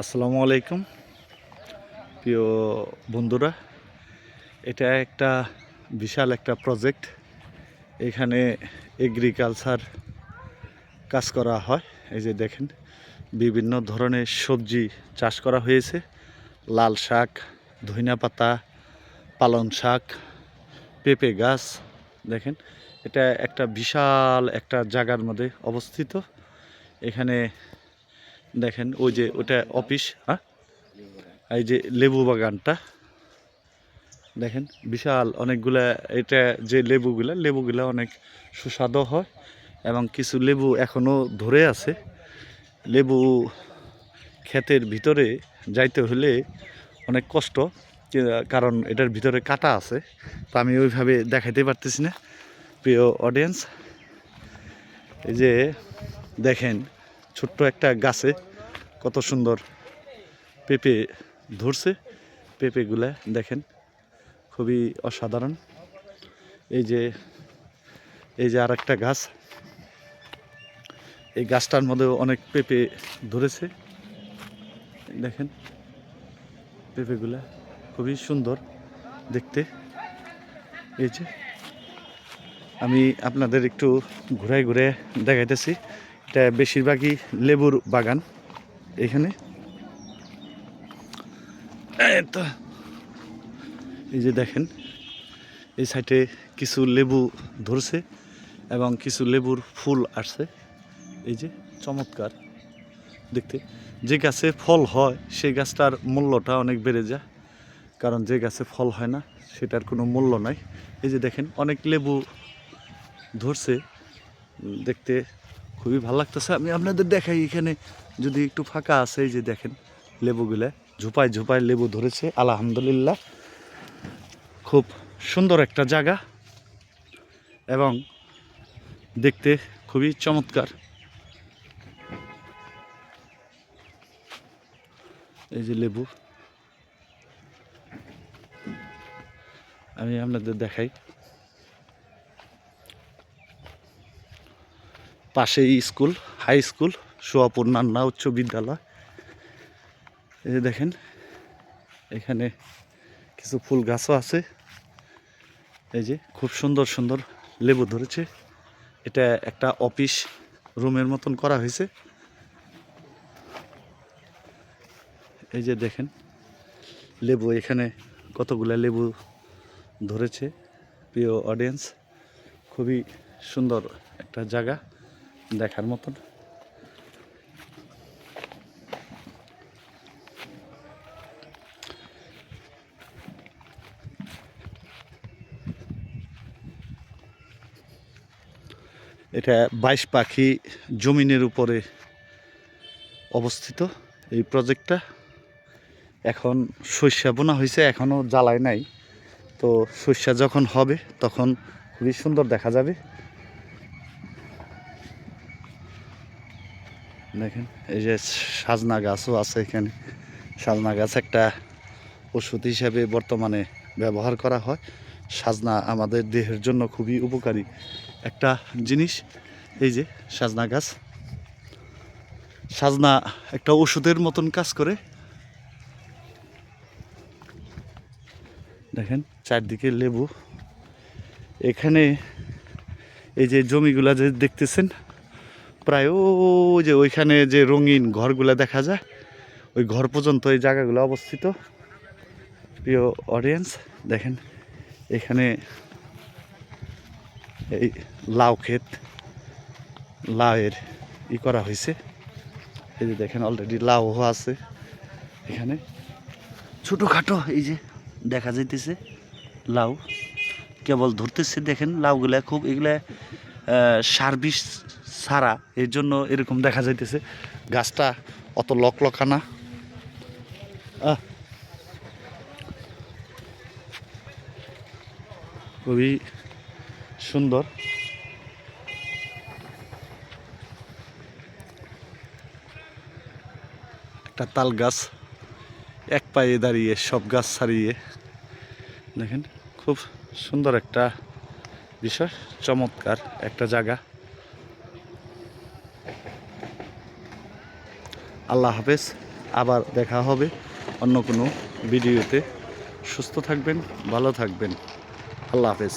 আসসালামু আলাইকুম প্রিয় বন্ধুরা। এটা একটা বিশাল একটা প্রজেক্ট। এখানে এগ্রিকালচার কাজ করা হয়। এই যে দেখেন, বিভিন্ন ধরনের সবজি চাষ করা হয়েছে। লাল শাক, ধনিয়া পাতা, পালং শাক, পেঁপে গাছ। দেখেন, এটা একটা বিশাল একটা জায়গার মধ্যে অবস্থিত। এখানে দেখেন, ওই যে ওটা অফিস, হ্যাঁ, এই যে লেবু বাগানটা দেখেন, বিশাল অনেকগুলা। এটা যে লেবুগুলা অনেক সুস্বাদু হয় এবং কিছু লেবু এখনো ধরে আছে। লেবু ক্ষেতের ভিতরে যাইতে হলে অনেক কষ্ট, কারণ এটার ভিতরে কাটা আছে। তো আমি ওইভাবে দেখাইতে পারতেছি না প্রিয় অডিয়েন্স। এই যে দেখেন, ছোট্ট একটা গাছে কত সুন্দর পেঁপে ধরছে। পেঁপেগুলা দেখেন, খুবই অসাধারণ। এই যে আর একটা গাছ, এই গাছটার মধ্যেও অনেক পেঁপে ধরেছে। দেখেন, পেঁপেগুলা খুবই সুন্দর দেখতে। এই যে আমি আপনাদের একটু ঘুরাই ঘুরে দেখাইতেছি। এটা বেশিরভাগই লেবুর বাগান এখানে। তো এই যে দেখেন, এই সাইডে কিছু লেবু ধরছে এবং কিছু লেবুর ফুল আসছে। এই যে চমৎকার দেখতে। যে গাছে ফল হয় সেই গাছটার মূল্যটা অনেক বেড়ে যায়, কারণ যে গাছে ফল হয় না সেটার কোনো মূল্য নাই। এই যে দেখেন, অনেক লেবু ধরছে, দেখতে খুবই ভালো লাগতেছে। আমি আপনাদের দেখাই, এখানে যদি একটু ফাঁকা আছে, এই যে দেখেন লেবুগুলা ঝোপায় ঝোপায় লেবু ধরেছে। আলহামদুলিল্লাহ, খুব সুন্দর একটা জায়গা এবং দেখতে খুবই চমৎকার। এই যে লেবু, আমি আপনাদের দেখাই। পাশেই স্কুল, হাই স্কুল, সোয়াপুর নান্না উচ্চ বিদ্যালয়। এই যে দেখেন, এখানে কিছু ফুল গাছও আছে। এই যে খুব সুন্দর সুন্দর লেবু ধরেছে। এটা একটা অফিস রুমের মতন করা হয়েছে। এই যে দেখেন লেবু, এখানে কতগুলা লেবু ধরেছে প্রিয় অডিয়েন্স। খুবই সুন্দর একটা জায়গা দেখার মতন। এটা 22 পাখি জমিনের উপরে অবস্থিত এই প্রজেক্টটা। এখন সর্ষা বোনা হয়েছে, এখনও জ্বালায় নাই। তো সর্ষা যখন হবে তখন খুবই সুন্দর দেখা যাবে। দেখেন, এই যে সাজনা গাছও আছে এখানে। সাজনা গাছ একটা ওষুধ হিসাবে বর্তমানে ব্যবহার করা হয়। সাজনা আমাদের দেহের জন্য খুবই উপকারী একটা জিনিস। এই যে সাজনা গাছ, সাজনা একটা ওষুধের মতন কাজ করে। দেখেন চারদিকে লেবু। এখানে এই যে জমিগুলা যে দেখতেছেন, প্রায় ওই যে ওইখানে যে রঙিন ঘরগুলা দেখা যায়, ওই ঘর পর্যন্ত এই জায়গাগুলো অবস্থিত। প্রিয় অডিয়েন্স দেখেন, এখানে এই লাউ ক্ষেত, লাউয়ের করা হয়েছে। এই যে দেখেন, অলরেডি লাউ আছে এখানে ছোটোখাটো। এই যে দেখা যাইতেছে লাউ কেবল ধরতেছে। দেখেন লাউগুলা খুব, এগুলা সার বিষ ছাড়া, এর জন্য এরকম দেখা যাইতেছে। গাছটা অত লকলকানা। খুবই সুন্দর। একটা তাল গাছ এক পায়ে দাঁড়িয়ে, সব গাছ ছাড়িয়ে। দেখেন, খুব সুন্দর একটা বিষয়, চমৎকার একটা জায়গা। আল্লাহ হাফেজ। আবার দেখা হবে অন্য কোনো ভিডিওতে। সুস্থ থাকবেন, ভালো থাকবেন। আল্লাহ হাফেজ।